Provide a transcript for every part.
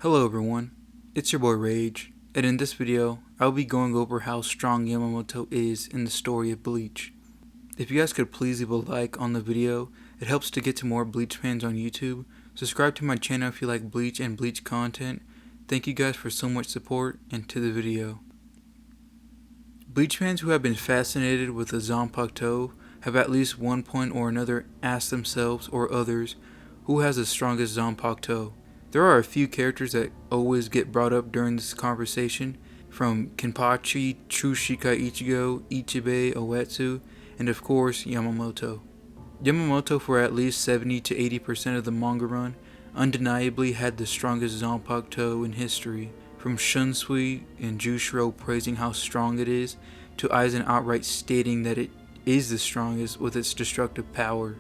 Hello everyone, it's your boy Rage, and in this video, I'll be going over how strong Yamamoto is in the story of Bleach. If you guys could please leave a like on the video, it helps to get to more Bleach fans on YouTube. Subscribe to my channel if you like Bleach and Bleach content. Thank you guys for so much support, and to the video. Bleach fans who have been fascinated with the Zanpakuto have at least one point or another asked themselves or others, who has the strongest Zanpakuto? There are a few characters that always get brought up during this conversation, from Kenpachi, True Shikai Ichigo, Ichibei, Oetsu, and of course Yamamoto. Yamamoto, for at least 70 to 80% of the manga run, undeniably had the strongest Zanpakuto in history, from Shunsui and Jushiro praising how strong it is, to Aizen outright stating that it is the strongest with its destructive power.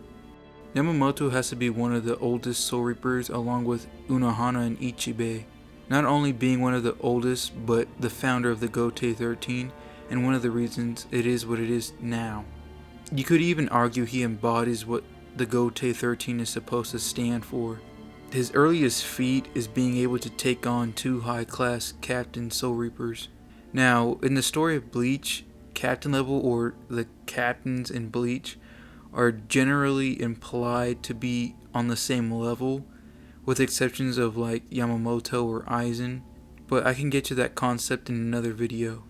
Yamamoto has to be one of the oldest Soul Reapers along with Unohana and Ichibei, not only being one of the oldest but the founder of the Gotei 13 and one of the reasons it is what it is now. You could even argue he embodies what the Gotei 13 is supposed to stand for. His earliest feat is being able to take on two high-class Captain Soul Reapers. Now, in the story of Bleach, Captain level or the captains in Bleach are generally implied to be on the same level, with exceptions of like Yamamoto or Aizen, but I can get to that concept in another video.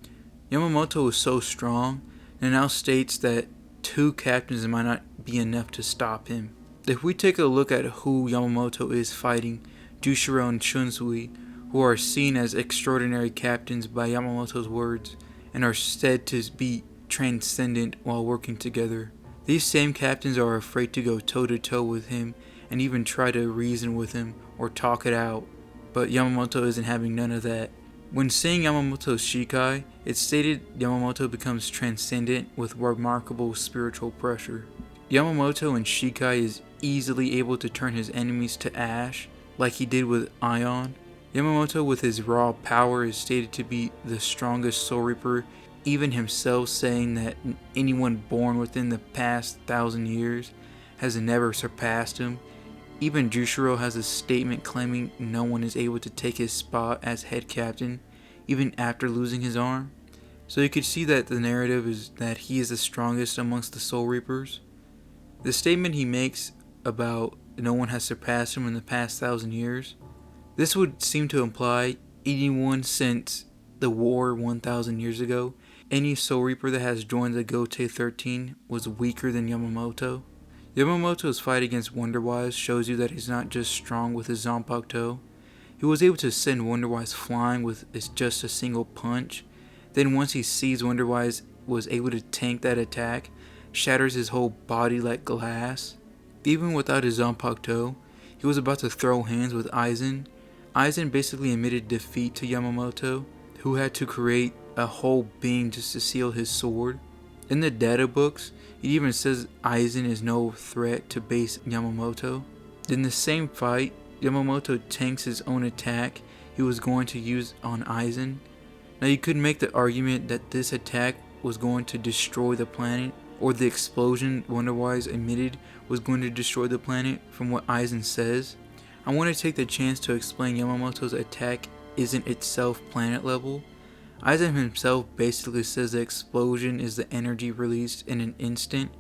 Yamamoto is so strong and now states that two captains might not be enough to stop him. If we take a look at who Yamamoto is fighting, Jushiro and Shunsui, who are seen as extraordinary captains by Yamamoto's words and are said to be transcendent while working together. These same captains are afraid to go toe-to-toe with him and even try to reason with him or talk it out, but Yamamoto isn't having none of that. When seeing Yamamoto's Shikai, it's stated Yamamoto becomes transcendent with remarkable spiritual pressure. Yamamoto in Shikai is easily able to turn his enemies to ash, like he did with Ion. Yamamoto with his raw power is stated to be the strongest Soul Reaper, even himself saying that anyone born within the past 1,000 years has never surpassed him. Even Jushiro has a statement claiming no one is able to take his spot as head captain, even after losing his arm. So you could see that the narrative is that he is the strongest amongst the Soul Reapers. The statement he makes about no one has surpassed him in the past 1,000 years, this would seem to imply anyone since the war 1,000 years ago, any Soul Reaper that has joined the Gotei 13 was weaker than Yamamoto. Yamamoto's fight against Wonderwise shows you that he's not just strong with his Zanpakuto. He was able to send Wonderwise flying with just a single punch. Then once he sees Wonderwise was able to tank that attack, shatters his whole body like glass. Even without his Zanpakuto, he was about to throw hands with Aizen. Aizen basically admitted defeat to Yamamoto, who had to create a whole being just to seal his sword. In the data books, it even says Aizen is no threat to base Yamamoto. In the same fight, Yamamoto tanks his own attack he was going to use on Aizen. Now you could make the argument that this attack was going to destroy the planet, or the explosion Wonderwise emitted was going to destroy the planet from what Aizen says. I want to take the chance to explain Yamamoto's attack isn't itself planet level. Aizen himself basically says the explosion is the energy released in an instant.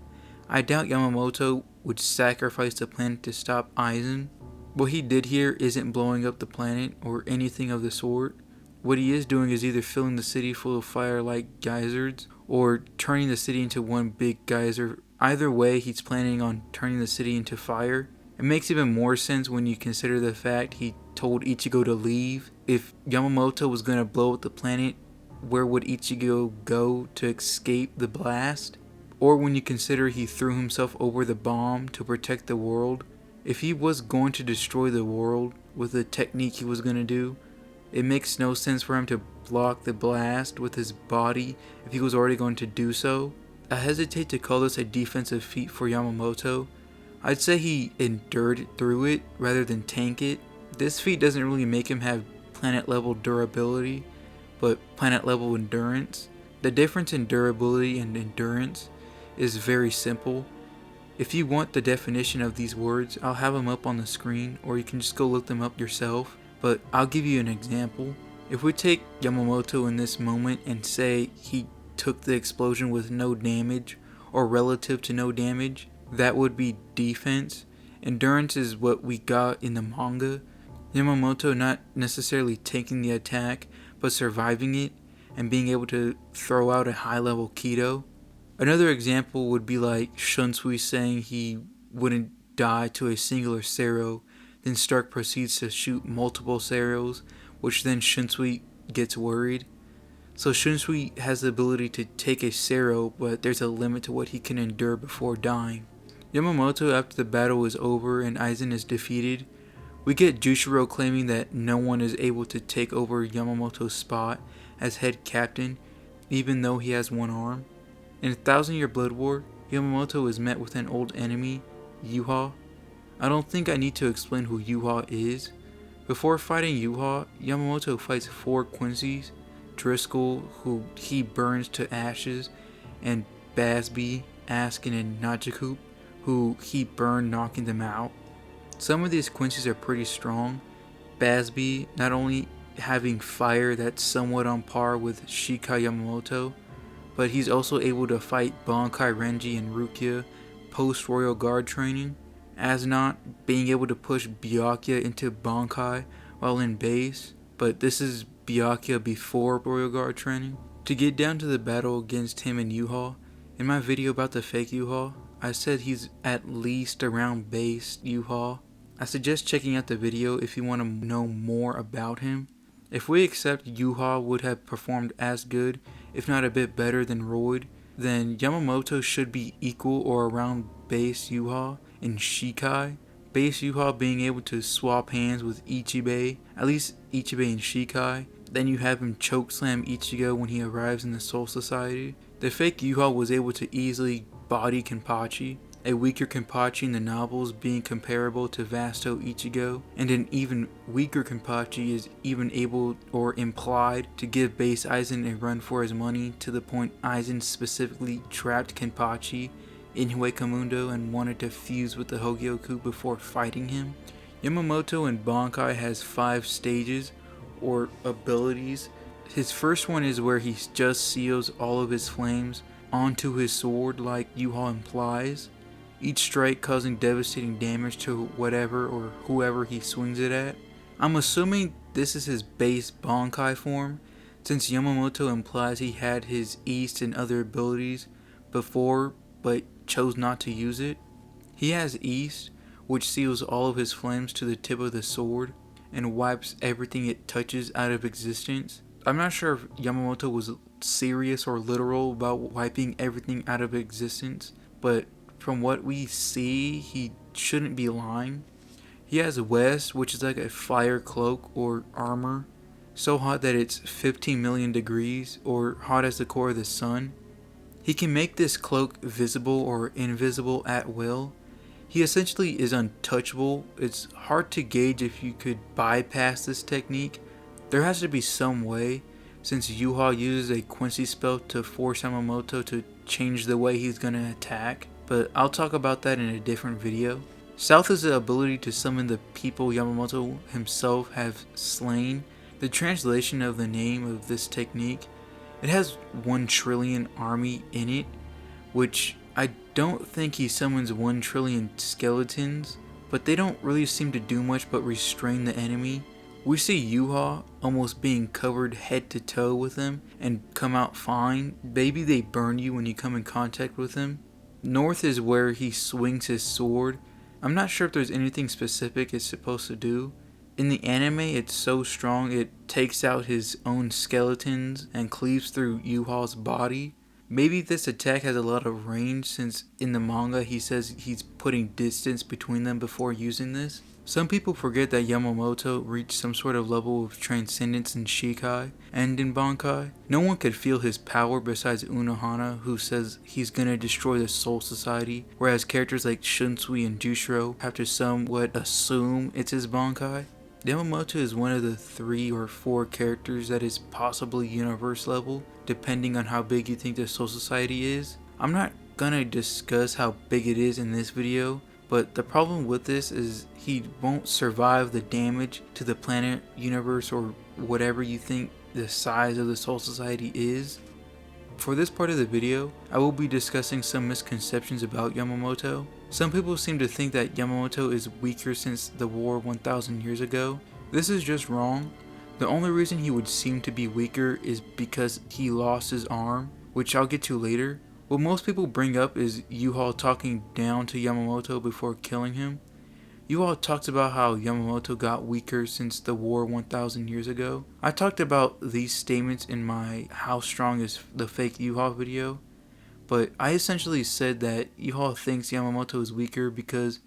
I doubt Yamamoto would sacrifice the planet to stop Aizen. What he did here isn't blowing up the planet or anything of the sort. What he is doing is either filling the city full of fire like geysers or turning the city into one big geyser. Either way, he's planning on turning the city into fire. It makes even more sense when you consider the fact he told Ichigo to leave. If Yamamoto was going to blow up the planet, where would Ichigo go to escape the blast? Or when you consider he threw himself over the bomb to protect the world. If he was going to destroy the world with the technique he was going to do, it makes no sense for him to block the blast with his body if he was already going to do so. I hesitate to call this a defensive feat for Yamamoto. I'd say he endured through it rather than tank it. This feat doesn't really make him have planet level durability, but planet level endurance. The difference in durability and endurance is very simple. If you want the definition of these words, I'll have them up on the screen, or you can just go look them up yourself. but I'll give you an example. If we take Yamamoto in this moment and say he took the explosion with no damage or relative to no damage, that would be defense. Endurance is what we got in the manga. Yamamoto not necessarily taking the attack, but surviving it and being able to throw out a high level Kido. Another example would be like Shunsui saying he wouldn't die to a singular Sero, then Stark proceeds to shoot multiple Seros, which then Shunsui gets worried. So Shunsui has the ability to take a Sero, but there's a limit to what he can endure before dying. Yamamoto, after the battle is over and Aizen is defeated, we get Jushiro claiming that no one is able to take over Yamamoto's spot as head captain, even though he has one arm. In 1,000 Year Blood War, Yamamoto is met with an old enemy, Yuha. I don't think I need to explain who Yuha is. Before fighting Yuha, Yamamoto fights 4 Quincy's, Driscoll, who he burns to ashes, and Basby, Askin, and Nachikoop, who he burned, knocking them out. Some of these Quincy's are pretty strong. Basby not only having fire that's somewhat on par with Shikai Yamamoto, but he's also able to fight Bankai Renji and Rukia post Royal Guard training, as not being able to push Byakuya into Bankai while in base, but this is Byakuya before Royal Guard training. To get down to the battle against him and Yuha, in my video about the fake Yuha, I said he's at least around base Yuha. I suggest checking out the video if you want to know more about him. If we accept Yuha would have performed as good, if not a bit better than Roid, then Yamamoto should be equal or around base Yuha in Shikai. Base Yuha being able to swap hands with Ichibei, at least Ichibei and Shikai. Then you have him chokeslam Ichigo when he arrives in the Soul Society. The fake Yuha was able to easily body Kenpachi, a weaker Kenpachi in the novels being comparable to Vasto Ichigo, and an even weaker Kenpachi is even able or implied to give base Aizen a run for his money, to the point Aizen specifically trapped Kenpachi in Huecamundo and wanted to fuse with the Hogyoku before fighting him. Yamamoto in Bankai has 5 stages or abilities. His first one is where he just seals all of his flames onto his sword like Yuha implies, each strike causing devastating damage to whatever or whoever he swings it at. I'm assuming this is his base Bankai form, since Yamamoto implies he had his East and other abilities before but chose not to use it. He has East, which seals all of his flames to the tip of the sword and wipes everything it touches out of existence. I'm not sure if Yamamoto was serious or literal about wiping everything out of existence, but from what we see, he shouldn't be lying. He has West, which is like a fire cloak or armor, so hot that it's 15 million degrees, or hot as the core of the sun. He can make this cloak visible or invisible at will. He essentially is untouchable. It's hard to gauge if you could bypass this technique. There has to be some way, since Yuha uses a Quincy spell to force Yamamoto to change the way he's gonna attack, but I'll talk about that in a different video. South is the ability to summon the people Yamamoto himself have slain. The translation of the name of this technique, it has 1 trillion army in it, which I don't think he summons 1 trillion skeletons, but they don't really seem to do much but restrain the enemy. We see Yuha almost being covered head to toe with him and come out fine. Maybe they burn you when you come in contact with him. North is where he swings his sword. I'm not sure if there's anything specific it's supposed to do. In the anime, it's so strong it takes out his own skeletons and cleaves through Yuha's body. Maybe this attack has a lot of range, since in the manga he says he's putting distance between them before using this. Some people forget that Yamamoto reached some sort of level of transcendence in Shikai and in Bankai. No one could feel his power besides Unohana, who says he's gonna destroy the Soul Society, whereas characters like Shunsui and Jushiro have to somewhat assume it's his Bankai. Yamamoto is one of the 3 or 4 characters that is possibly universe level, depending on how big you think the Soul Society is. I'm not gonna discuss how big it is in this video, but the problem with this is he won't survive the damage to the planet, universe, or whatever you think the size of the Soul Society is. For this part of the video, I will be discussing some misconceptions about Yamamoto. Some people seem to think that Yamamoto is weaker since the war 1000 years ago. This is just wrong. The only reason he would seem to be weaker is because he lost his arm, which I'll get to later. What most people bring up is Yuha talking down to Yamamoto before killing him. Yuha talks about how Yamamoto got weaker since the war 1000 years ago. I talked about these statements in my How Strong is the Fake Yuha video, but I essentially said that Yuha thinks Yamamoto is weaker because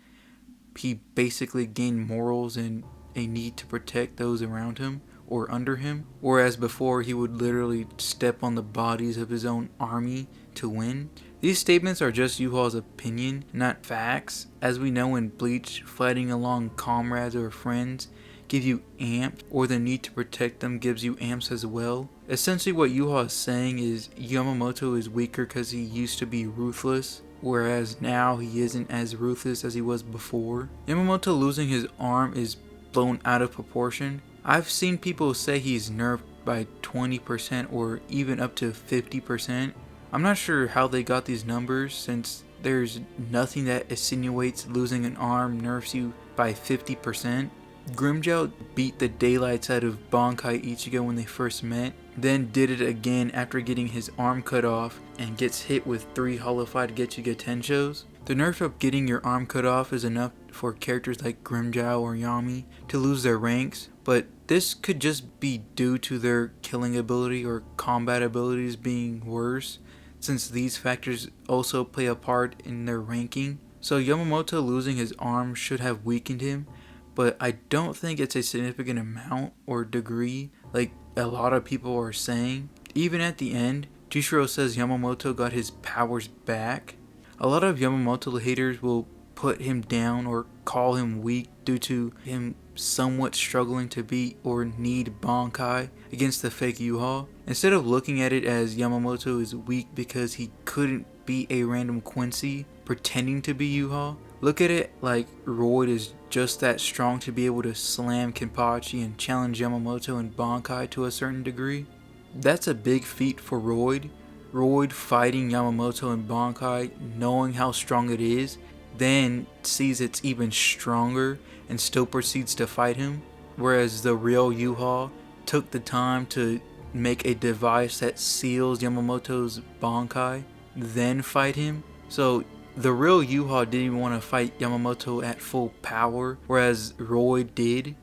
he basically gained morals and a need to protect those around him or under him, whereas before he would literally step on the bodies of his own army to win. These statements are just Yuha's opinion, not facts. As we know in Bleach, fighting along comrades or friends give you amps, or the need to protect them gives you amps as well. Essentially what Yuha is saying is Yamamoto is weaker because he used to be ruthless, whereas now he isn't as ruthless as he was before. Yamamoto losing his arm is blown out of proportion. I've seen people say he's nerfed by 20% or even up to 50%. I'm not sure how they got these numbers, since there's nothing that insinuates losing an arm nerfs you by 50%. Grimmjow beat the daylights out of Bankai Ichigo when they first met, then did it again after getting his arm cut off and gets hit with 3 holified Getsuga Tenshos. The nerf of getting your arm cut off is enough for characters like Grimmjow or Yami to lose their ranks, but this could just be due to their killing ability or combat abilities being worse, since these factors also play a part in their ranking. So Yamamoto losing his arm should have weakened him, but I don't think it's a significant amount or degree like a lot of people are saying. Even at the end, Jushiro says Yamamoto got his powers back. A lot of Yamamoto haters will put him down or call him weak due to him somewhat struggling to beat or need Bankai against the fake Yuha. Instead of looking at it as Yamamoto is weak because he couldn't beat a random Quincy pretending to be Yuha, look at it like Royd is just that strong to be able to slam Kenpachi and challenge Yamamoto and Bankai to a certain degree. That's a big feat for Royd. Royd fighting Yamamoto and Bankai, knowing how strong it is, then sees it's even stronger and still proceeds to fight him. Whereas the real Yuha took the time to make a device that seals Yamamoto's Bankai, then fight him. So the real Yuha didn't even want to fight Yamamoto at full power, whereas Roy did.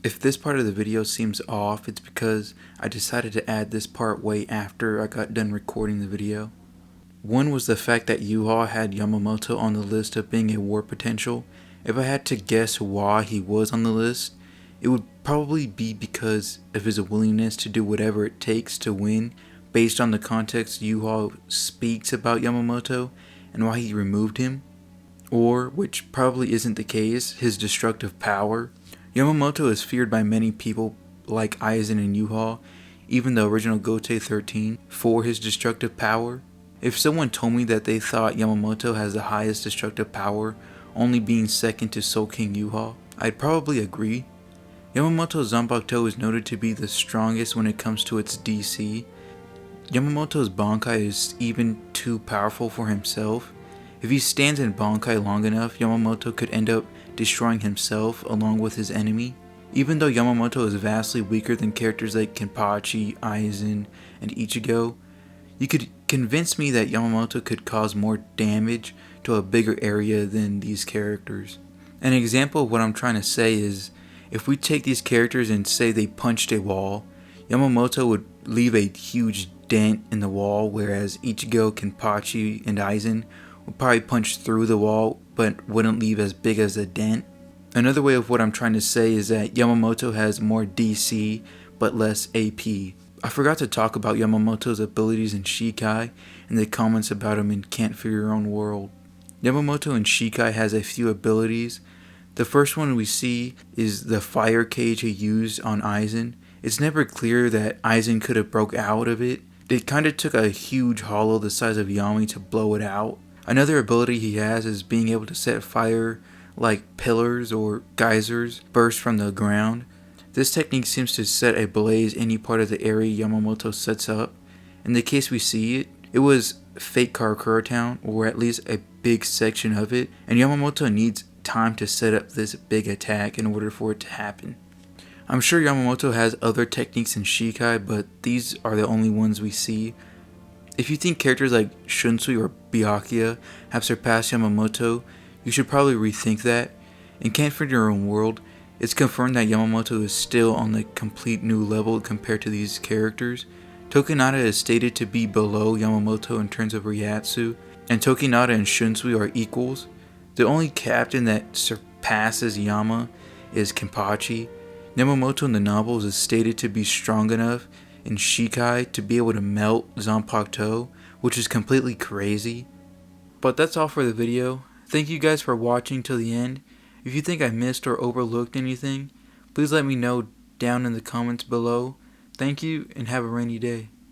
If this part of the video seems off, it's because I decided to add this part way after I got done recording the video. One was the fact that Yuha had Yamamoto on the list of being a war potential. If I had to guess why he was on the list, it would probably be because of his willingness to do whatever it takes to win, based on the context Yuha speaks about Yamamoto and why he removed him. Or, which probably isn't the case, his destructive power. Yamamoto is feared by many people like Aizen and Yuha, even the original Gote 13, for his destructive power. If someone told me that they thought Yamamoto has the highest destructive power, only being second to Soul King Yuha, I'd probably agree. Yamamoto's Zanpakuto is noted to be the strongest when it comes to its DC. Yamamoto's Bankai is even too powerful for himself. If he stands in Bankai long enough, Yamamoto could end up destroying himself along with his enemy. Even though Yamamoto is vastly weaker than characters like Kenpachi, Aizen, and Ichigo, you could convince me that Yamamoto could cause more damage to a bigger area than these characters. An example of what I'm trying to say is, if we take these characters and say they punched a wall, Yamamoto would leave a huge dent in the wall, whereas Ichigo, Kenpachi, and Aizen would probably punch through the wall but wouldn't leave as big as a dent. Another way of what I'm trying to say is that Yamamoto has more DC but less AP. I forgot to talk about Yamamoto's abilities in Shikai and the comments about him in Can't Fear Your Own World. Yamamoto in Shikai has a few abilities. The first one we see is the fire cage he used on Aizen. It's never clear that Aizen could have broke out of it. It kinda took a huge hollow the size of Yami to blow it out. Another ability he has is being able to set fire like pillars or geysers burst from the ground. This technique seems to set ablaze any part of the area Yamamoto sets up. In the case we see it, it was Fate Karakura Town, or at least a big section of it, and Yamamoto needs time to set up this big attack in order for it to happen. I'm sure Yamamoto has other techniques in Shikai, but these are the only ones we see. If you think characters like Shunsui or Byakuya have surpassed Yamamoto, you should probably rethink that. In Can't Find Your Own World, it's confirmed that Yamamoto is still on the complete new level compared to these characters. Tokinata is stated to be below Yamamoto in terms of Ryatsu, and Tokinata and Shunsui are equals. The only captain that surpasses Yama is Kenpachi. Yamamoto in the novels is stated to be strong enough in Shikai to be able to melt Zanpakuto, which is completely crazy. But that's all for the video. Thank you guys for watching till the end. If you think I missed or overlooked anything, please let me know down in the comments below. Thank you and have a rainy day.